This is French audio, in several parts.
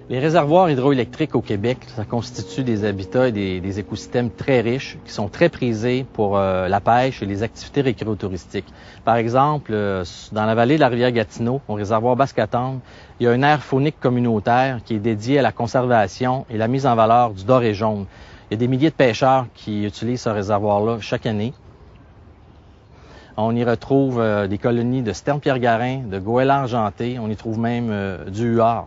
Les réservoirs hydroélectriques au Québec, ça constitue des habitats et des écosystèmes très riches qui sont très prisés pour la pêche et les activités récréotouristiques. Par exemple, dans la vallée de la rivière Gatineau, au réservoir Basse-Catendre, il y a une aire faunique communautaire qui est dédiée à la conservation et la mise en valeur du doré jaune. Il y a des milliers de pêcheurs qui utilisent ce réservoir-là chaque année. On y retrouve des colonies de sterne pierre-garin, de goélands argentés, on y trouve même du huard.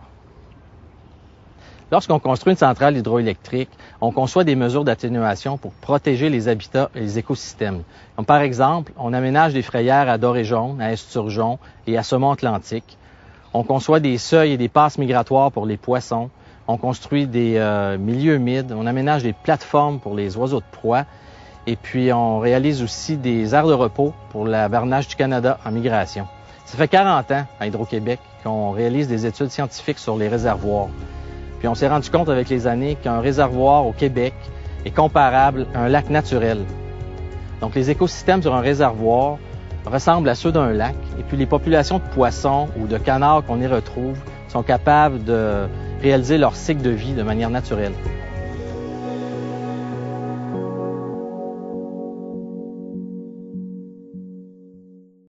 Lorsqu'on construit une centrale hydroélectrique, on conçoit des mesures d'atténuation pour protéger les habitats et les écosystèmes. Comme par exemple, on aménage des frayères à doré jaune, à esturgeon et à saumon atlantique. On conçoit des seuils et des passes migratoires pour les poissons. On construit des milieux humides. On aménage des plateformes pour les oiseaux de proie. Et puis, on réalise aussi des aires de repos pour la Bernage du Canada en migration. Ça fait 40 ans à Hydro-Québec qu'on réalise des études scientifiques sur les réservoirs. Puis on s'est rendu compte avec les années qu'un réservoir au Québec est comparable à un lac naturel. Donc les écosystèmes sur un réservoir ressemblent à ceux d'un lac et puis les populations de poissons ou de canards qu'on y retrouve sont capables de réaliser leur cycle de vie de manière naturelle.